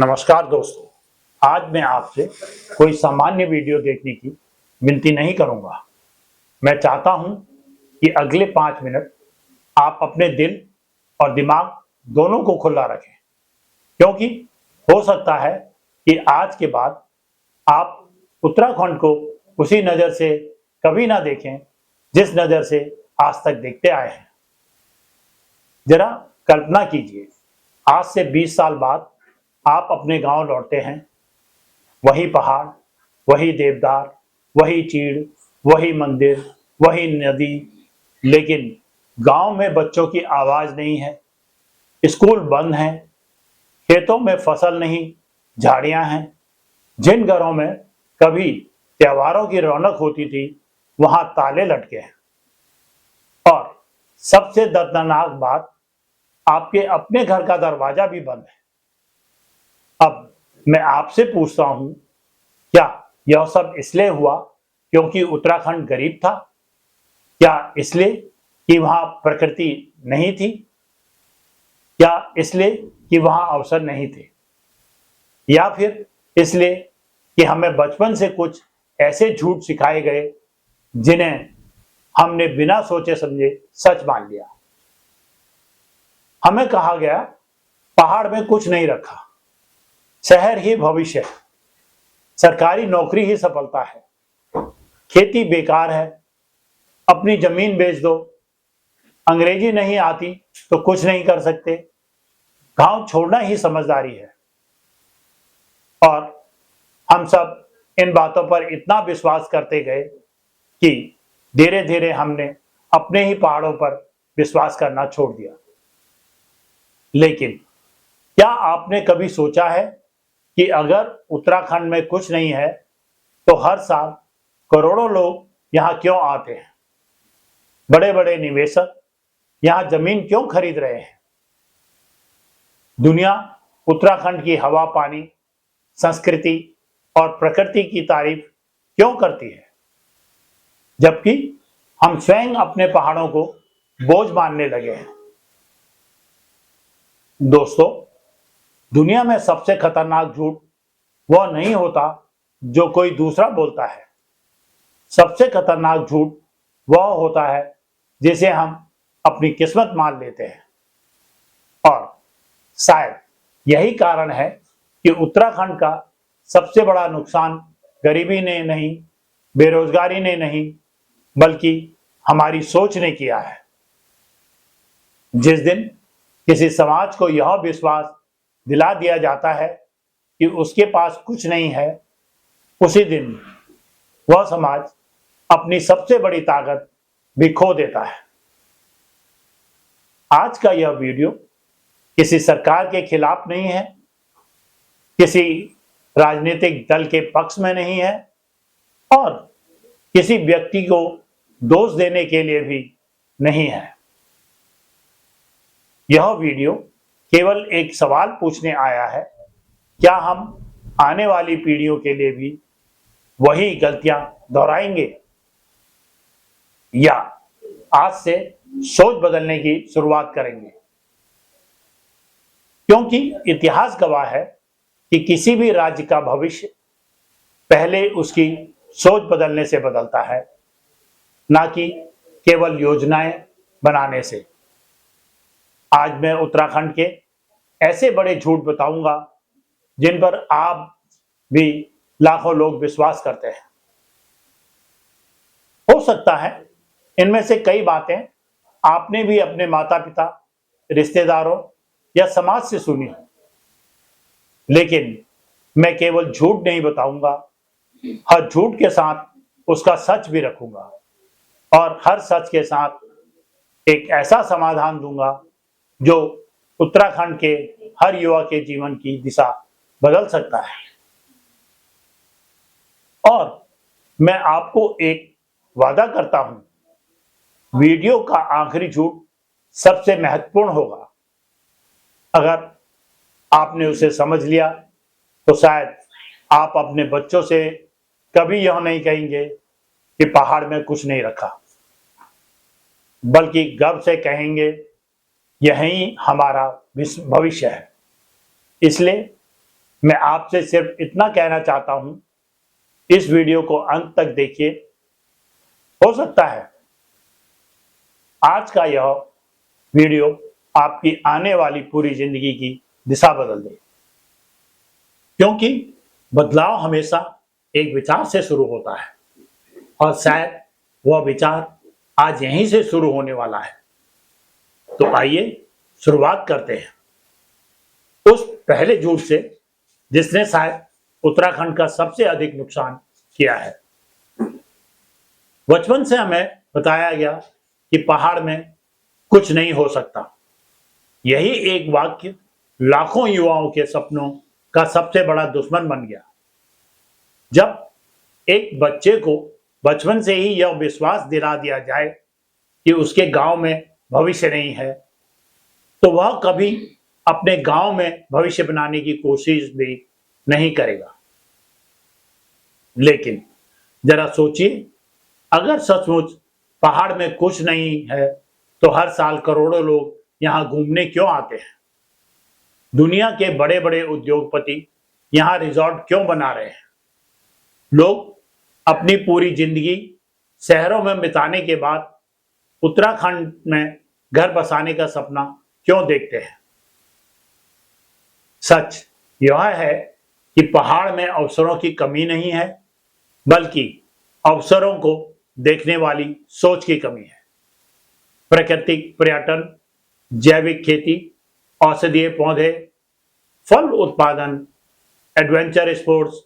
नमस्कार दोस्तों, आज मैं आपसे कोई सामान्य वीडियो देखने की विनती नहीं करूंगा। मैं चाहता हूं कि अगले 5 मिनट आप अपने दिल और दिमाग दोनों को खुला रखें, क्योंकि हो सकता है कि आज के बाद आप उत्तराखंड को उसी नज़र से कभी ना देखें जिस नज़र से आज तक देखते आए हैं। जरा कल्पना कीजिए, आज से 20 साल बाद आप अपने गांव लौटते हैं। वही पहाड़, वही देवदार, वही चीड़, वही मंदिर, वही नदी, लेकिन गांव में बच्चों की आवाज नहीं है, स्कूल बंद हैं, खेतों में फसल नहीं, झाड़ियां हैं। जिन घरों में कभी त्योहारों की रौनक होती थी, वहां ताले लटके हैं। और सबसे दर्दनाक बात, आपके अपने घर का दरवाजा भी बंद है। अब मैं आपसे पूछता हूं, क्या यह सब इसलिए हुआ क्योंकि उत्तराखंड गरीब था? क्या इसलिए कि वहां प्रकृति नहीं थी? क्या इसलिए कि वहां अवसर नहीं थे? या फिर इसलिए कि हमें बचपन से कुछ ऐसे झूठ सिखाए गए जिन्हें हमने बिना सोचे समझे सच मान लिया? हमें कहा गया, पहाड़ में कुछ नहीं रखा, शहर ही भविष्य है, सरकारी नौकरी ही सफलता है, खेती बेकार है, अपनी जमीन बेच दो, अंग्रेजी नहीं आती तो कुछ नहीं कर सकते, गांव छोड़ना ही समझदारी है। और हम सब इन बातों पर इतना विश्वास करते गए कि धीरे धीरे हमने अपने ही पहाड़ों पर विश्वास करना छोड़ दिया। लेकिन क्या आपने कभी सोचा है कि अगर उत्तराखंड में कुछ नहीं है तो हर साल करोड़ों लोग यहां क्यों आते हैं? बड़े बड़े निवेशक यहां जमीन क्यों खरीद रहे हैं? दुनिया उत्तराखंड की हवा, पानी, संस्कृति और प्रकृति की तारीफ क्यों करती है, जबकि हम स्वयं अपने पहाड़ों को बोझ मानने लगे हैं? दोस्तों, दुनिया में सबसे खतरनाक झूठ वह नहीं होता जो कोई दूसरा बोलता है। सबसे खतरनाक झूठ वह होता है जिसे हम अपनी किस्मत मान लेते हैं। और शायद यही कारण है कि उत्तराखंड का सबसे बड़ा नुकसान गरीबी ने नहीं, बेरोजगारी ने नहीं, बल्कि हमारी सोच ने किया है। जिस दिन किसी समाज को यह विश्वास दिला दिया जाता है कि उसके पास कुछ नहीं है, उसी दिन वह समाज अपनी सबसे बड़ी ताकत भी खो देता है। आज का यह वीडियो किसी सरकार के खिलाफ नहीं है, किसी राजनीतिक दल के पक्ष में नहीं है और किसी व्यक्ति को दोष देने के लिए भी नहीं है। यह वीडियो केवल एक सवाल पूछने आया है, क्या हम आने वाली पीढ़ियों के लिए भी वही गलतियां दोहराएंगे या आज से सोच बदलने की शुरुआत करेंगे? क्योंकि इतिहास गवाह है कि किसी भी राज्य का भविष्य पहले उसकी सोच बदलने से बदलता है, ना कि केवल योजनाएं बनाने से। आज मैं उत्तराखंड के ऐसे बड़े झूठ बताऊंगा जिन पर आप भी लाखों लोग विश्वास करते हैं। हो सकता है इनमें से कई बातें आपने भी अपने माता पिता, रिश्तेदारों या समाज से सुनी हो, लेकिन मैं केवल झूठ नहीं बताऊंगा, हर झूठ के साथ उसका सच भी रखूंगा और हर सच के साथ एक ऐसा समाधान दूंगा जो उत्तराखंड के हर युवा के जीवन की दिशा बदल सकता है। और मैं आपको एक वादा करता हूं, वीडियो का आखिरी झूठ सबसे महत्वपूर्ण होगा। अगर आपने उसे समझ लिया तो शायद आप अपने बच्चों से कभी यह नहीं कहेंगे कि पहाड़ में कुछ नहीं रखा, बल्कि गर्व से कहेंगे, यही हमारा भविष्य है। इसलिए मैं आपसे सिर्फ इतना कहना चाहता हूं, इस वीडियो को अंत तक देखिए। हो सकता है आज का यह वीडियो आपकी आने वाली पूरी जिंदगी की दिशा बदल दे, क्योंकि बदलाव हमेशा एक विचार से शुरू होता है और शायद वह विचार आज यहीं से शुरू होने वाला है। तो आइए शुरुआत करते हैं उस पहले झूठ से जिसने शायद उत्तराखंड का सबसे अधिक नुकसान किया है। बचपन से हमें बताया गया कि पहाड़ में कुछ नहीं हो सकता। यही एक वाक्य लाखों युवाओं के सपनों का सबसे बड़ा दुश्मन बन गया। जब एक बच्चे को बचपन से ही यह विश्वास दिला दिया जाए कि उसके गांव में भविष्य नहीं है, तो वह कभी अपने गांव में भविष्य बनाने की कोशिश भी नहीं करेगा। लेकिन जरा सोचिए, अगर सचमुच पहाड़ में कुछ नहीं है तो हर साल करोड़ों लोग यहां घूमने क्यों आते हैं? दुनिया के बड़े बड़े उद्योगपति यहां रिजॉर्ट क्यों बना रहे हैं? लोग अपनी पूरी जिंदगी शहरों में बिताने के बाद उत्तराखंड में घर बसाने का सपना क्यों देखते हैं? सच यह है कि पहाड़ में अवसरों की कमी नहीं है, बल्कि अवसरों को देखने वाली सोच की कमी है। प्राकृतिक पर्यटन, जैविक खेती, औषधीय पौधे, फल उत्पादन, एडवेंचर स्पोर्ट्स,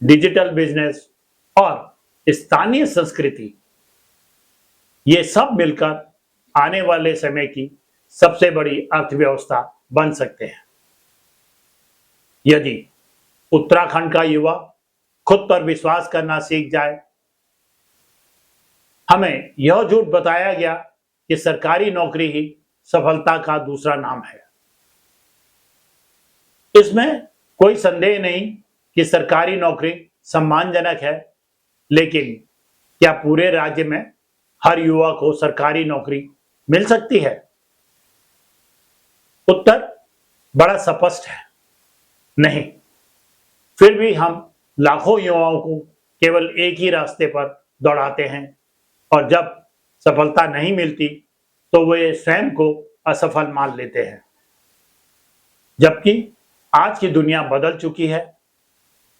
डिजिटल बिजनेस और स्थानीय संस्कृति, ये सब मिलकर आने वाले समय की सबसे बड़ी अर्थव्यवस्था बन सकते हैं। यदि उत्तराखंड का युवा खुद पर विश्वास करना सीख जाए। हमें यह झूठ बताया गया कि सरकारी नौकरी ही सफलता का दूसरा नाम है। इसमें कोई संदेह नहीं कि सरकारी नौकरी सम्मानजनक है, लेकिन क्या पूरे राज्य में हर युवा को सरकारी नौकरी मिल सकती है? उत्तर बड़ा स्पष्ट है, नहीं। फिर भी हम लाखों युवाओं को केवल एक ही रास्ते पर दौड़ाते हैं और जब सफलता नहीं मिलती तो वे स्वयं को असफल मान लेते हैं। जबकि आज की दुनिया बदल चुकी है।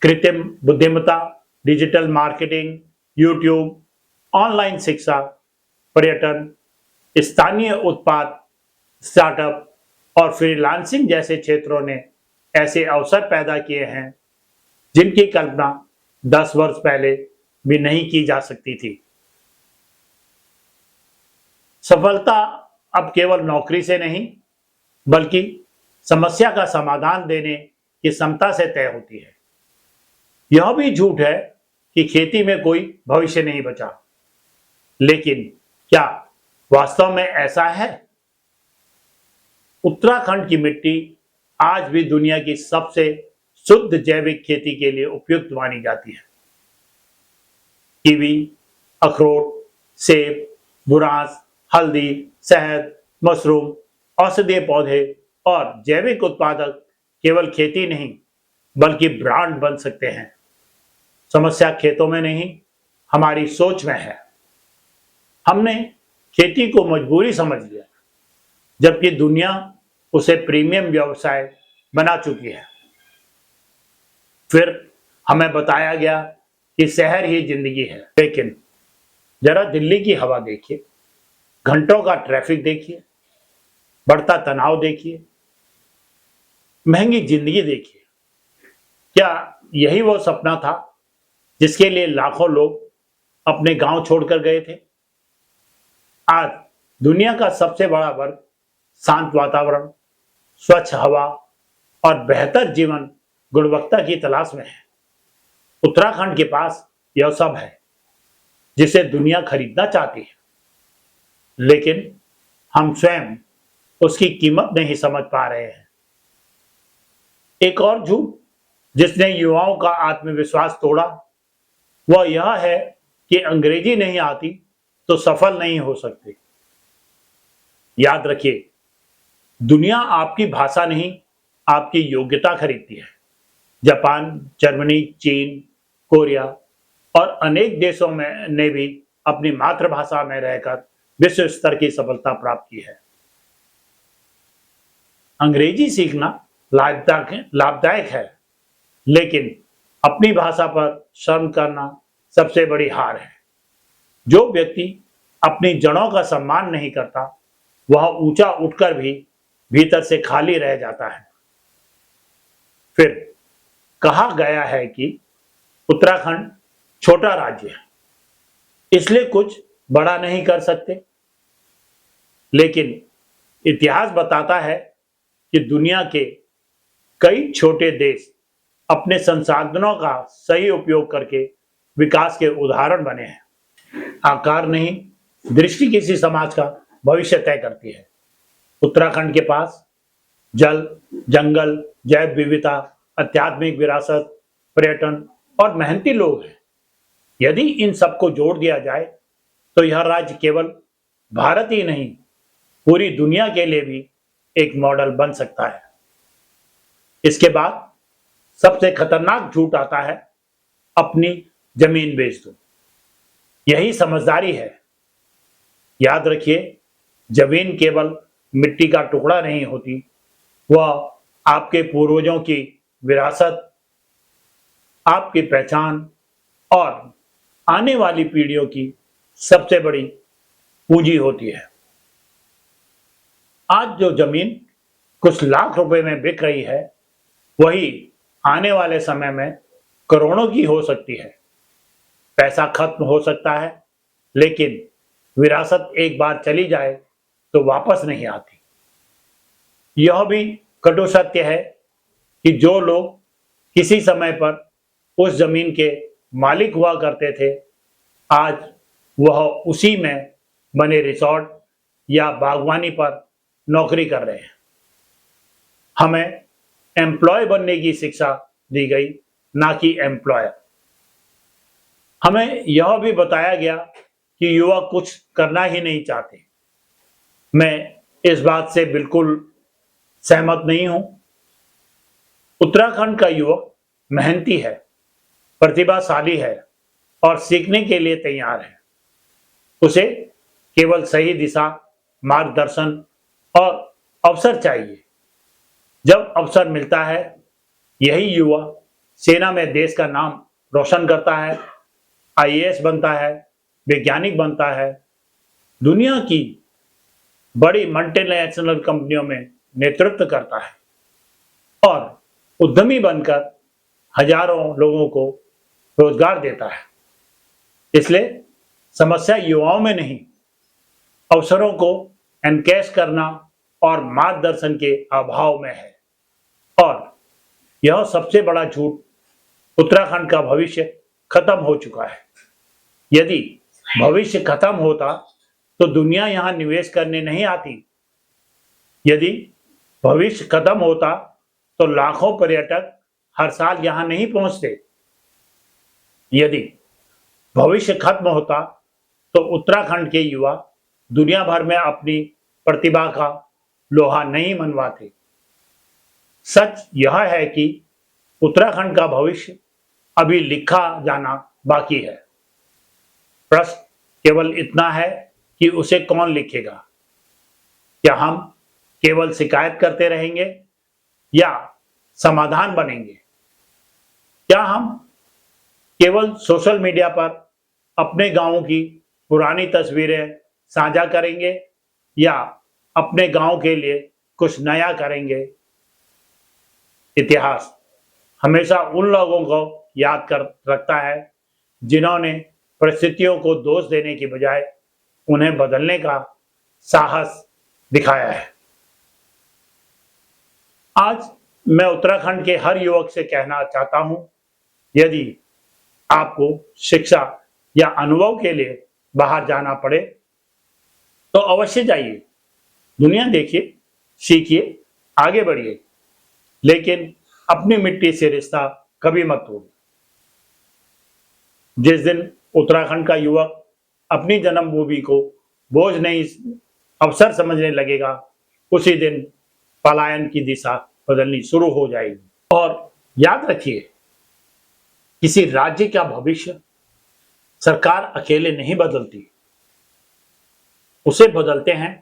कृत्रिम बुद्धिमत्ता, डिजिटल मार्केटिंग, यूट्यूब, ऑनलाइन शिक्षा, पर्यटन, स्थानीय उत्पाद, स्टार्टअप और फ्रीलांसिंग जैसे क्षेत्रों ने ऐसे अवसर पैदा किए हैं जिनकी कल्पना 10 वर्ष पहले भी नहीं की जा सकती थी। सफलता अब केवल नौकरी से नहीं, बल्कि समस्या का समाधान देने की क्षमता से तय होती है। यह भी झूठ है कि खेती में कोई भविष्य नहीं बचा। लेकिन क्या वास्तव में ऐसा है? उत्तराखंड की मिट्टी आज भी दुनिया की सबसे शुद्ध जैविक खेती के लिए उपयुक्त मानी जाती है। कीवी, अखरोट, सेब, बुरांस, हल्दी, शहद, मशरूम, औषधीय पौधे और जैविक उत्पादक केवल खेती नहीं, बल्कि ब्रांड बन सकते हैं। समस्या खेतों में नहीं, हमारी सोच में है। हमने खेती को मजबूरी समझ लिया, जबकि दुनिया उसे प्रीमियम व्यवसाय बना चुकी है। फिर हमें बताया गया कि शहर ही जिंदगी है। लेकिन जरा दिल्ली की हवा देखिए, घंटों का ट्रैफिक देखिए, बढ़ता तनाव देखिए, महंगी जिंदगी देखिए। क्या यही वो सपना था जिसके लिए लाखों लोग अपने गांव छोड़कर गए थे? आज दुनिया का सबसे बड़ा वर्ग शांत वातावरण, स्वच्छ हवा और बेहतर जीवन गुणवत्ता की तलाश में है। उत्तराखंड के पास यह सब है जिसे दुनिया खरीदना चाहती है, लेकिन हम स्वयं उसकी कीमत नहीं समझ पा रहे हैं। एक और झूठ जिसने युवाओं का आत्मविश्वास तोड़ा, वह यह है कि अंग्रेजी नहीं आती तो सफल नहीं हो सकते। याद रखिए, दुनिया आपकी भाषा नहीं, आपकी योग्यता खरीदती है। जापान, जर्मनी, चीन, कोरिया और अनेक देशों में ने भी अपनी मातृभाषा में रहकर विश्व स्तर की सफलता प्राप्त की है। अंग्रेजी सीखना लाभदायक है, लेकिन अपनी भाषा पर शर्म करना सबसे बड़ी हार है। जो व्यक्ति अपनी जड़ों का सम्मान नहीं करता, वह ऊंचा उठकर भी भीतर से खाली रह जाता है। फिर कहा गया है कि उत्तराखंड छोटा राज्य है, इसलिए कुछ बड़ा नहीं कर सकते। लेकिन इतिहास बताता है कि दुनिया के कई छोटे देश अपने संसाधनों का सही उपयोग करके विकास के उदाहरण बने हैं। आकार नहीं, दृष्टि किसी समाज का भविष्य तय करती है। उत्तराखंड के पास जल, जंगल, जैव विविधता, आध्यात्मिक विरासत, पर्यटन और मेहनती लोग हैं। यदि इन सबको जोड़ दिया जाए तो यह राज्य केवल भारत ही नहीं, पूरी दुनिया के लिए भी एक मॉडल बन सकता है। इसके बाद सबसे खतरनाक झूठ आता है, अपनी जमीन बेच दो। यही समझदारी है। याद रखिए, जमीन केवल मिट्टी का टुकड़ा नहीं होती, वह आपके पूर्वजों की विरासत, आपकी पहचान और आने वाली पीढ़ियों की सबसे बड़ी पूंजी होती है। आज जो जमीन कुछ लाख रुपए में बिक रही है, वही आने वाले समय में करोड़ों की हो सकती है। पैसा खत्म हो सकता है, लेकिन विरासत एक बार चली जाए तो वापस नहीं आती। यह भी कटु सत्य है कि जो लोग किसी समय पर उस जमीन के मालिक हुआ करते थे, आज वह उसी में बने रिसोर्ट या बागवानी पर नौकरी कर रहे हैं। हमें एम्प्लॉय बनने की शिक्षा दी गई, ना कि एम्प्लॉयर। हमें यह भी बताया गया कि युवा कुछ करना ही नहीं चाहते। मैं इस बात से बिल्कुल सहमत नहीं हूं। उत्तराखंड का युवक मेहनती है, प्रतिभाशाली है और सीखने के लिए तैयार है। उसे केवल सही दिशा, मार्गदर्शन और अवसर चाहिए। जब अवसर मिलता है, यही युवा सेना में देश का नाम रोशन करता है, आईएएस बनता है, वैज्ञानिक बनता है, दुनिया की बड़ी मल्टीनेशनल कंपनियों में नेतृत्व करता है और उद्यमी बनकर हजारों लोगों को रोजगार देता है। इसलिए समस्या युवाओं में नहीं, अवसरों को एनकैश करना और मार्गदर्शन के अभाव में है। और यह सबसे बड़ा झूठ, उत्तराखंड का भविष्य खत्म हो चुका है। यदि भविष्य खत्म होता तो दुनिया यहां निवेश करने नहीं आती। यदि भविष्य खत्म होता तो लाखों पर्यटक हर साल यहां नहीं पहुंचते। यदि भविष्य खत्म होता तो उत्तराखंड के युवा दुनिया भर में अपनी प्रतिभा का लोहा नहीं मनवाते। सच यह है कि उत्तराखंड का भविष्य अभी लिखा जाना बाकी है। प्रश्न केवल इतना है कि उसे कौन लिखेगा। क्या हम केवल शिकायत करते रहेंगे या समाधान बनेंगे? क्या हम केवल सोशल मीडिया पर अपने गांवों की पुरानी तस्वीरें साझा करेंगे या अपने गांव के लिए कुछ नया करेंगे? इतिहास हमेशा उन लोगों को याद कर रखता है जिन्होंने परिस्थितियों को दोष देने की बजाय उन्हें बदलने का साहस दिखाया है। आज मैं उत्तराखंड के हर युवक से कहना चाहता हूं, यदि आपको शिक्षा या अनुभव के लिए बाहर जाना पड़े तो अवश्य जाइए। दुनिया देखिए, सीखिए, आगे बढ़िए, लेकिन अपनी मिट्टी से रिश्ता कभी मत तोड़िए। जिस दिन उत्तराखंड का युवक अपनी जन्मभूमि को बोझ नहीं अवसर समझने लगेगा, उसी दिन पलायन की दिशा बदलनी शुरू हो जाएगी और याद रखिए, किसी राज्य का भविष्य सरकार अकेले नहीं बदलती, उसे बदलते हैं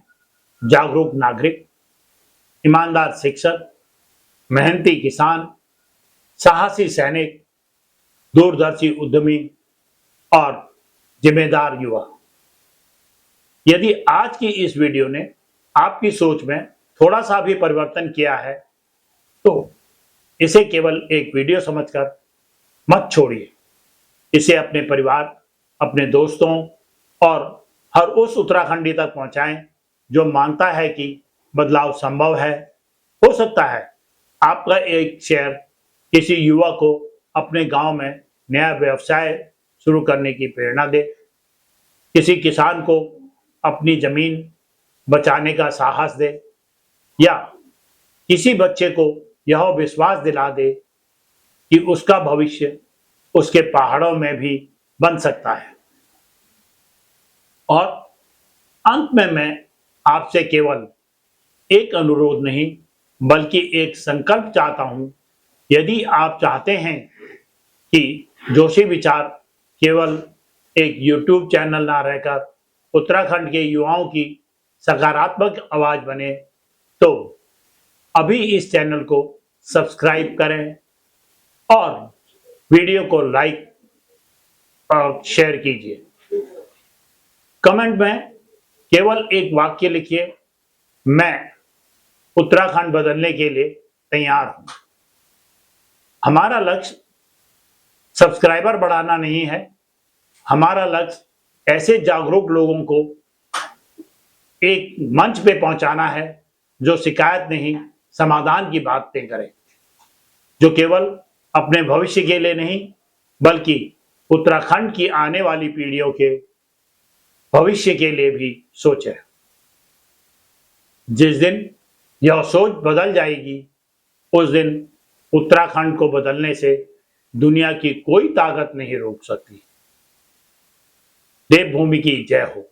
जागरूक नागरिक, ईमानदार शिक्षक, मेहनती किसान, साहसी सैनिक, दूरदर्शी उद्यमी और जिम्मेदार युवा। यदि आज की इस वीडियो ने आपकी सोच में थोड़ा सा भी परिवर्तन किया है तो इसे केवल एक वीडियो समझकर मत छोड़िए। इसे अपने परिवार, अपने दोस्तों और हर उस उत्तराखंडी तक पहुंचाएं जो मानता है कि बदलाव संभव है। हो सकता है आपका एक शेयर किसी युवा को अपने गांव में नया व्यवसाय शुरू करने की प्रेरणा दे, किसी किसान को अपनी जमीन बचाने का साहस दे या किसी बच्चे को यह विश्वास दिला दे कि उसका भविष्य उसके पहाड़ों में भी बन सकता है। और अंत में मैं आपसे केवल एक अनुरोध नहीं बल्कि एक संकल्प चाहता हूं। यदि आप चाहते हैं कि जोशी विचार केवल एक यूट्यूब चैनल ना रहकर उत्तराखंड के युवाओं की सकारात्मक आवाज बने तो अभी इस चैनल को सब्सक्राइब करें और वीडियो को लाइक और शेयर कीजिए। कमेंट में केवल एक वाक्य लिखिए, मैं उत्तराखंड बदलने के लिए तैयार हूं। हमारा लक्ष्य सब्सक्राइबर बढ़ाना नहीं है, हमारा लक्ष्य ऐसे जागरूक लोगों को एक मंच पे पहुंचाना है जो शिकायत नहीं समाधान की बातें करें, जो केवल अपने भविष्य के लिए नहीं बल्कि उत्तराखंड की आने वाली पीढ़ियों के भविष्य के लिए भी सोचे। जिस दिन यह सोच बदल जाएगी उस दिन उत्तराखंड को बदलने से दुनिया की कोई ताकत नहीं रोक सकती। देवभूमि की जय हो।